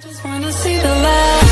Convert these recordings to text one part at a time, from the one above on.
Just wanna see the light.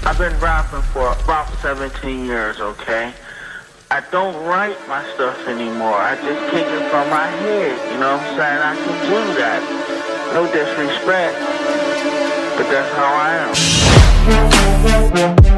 I've been rapping for about 17 years, okay? I don't write my stuff anymore. I just kick it from my head, you know what I'm saying? I can do that. No disrespect, but that's how I am.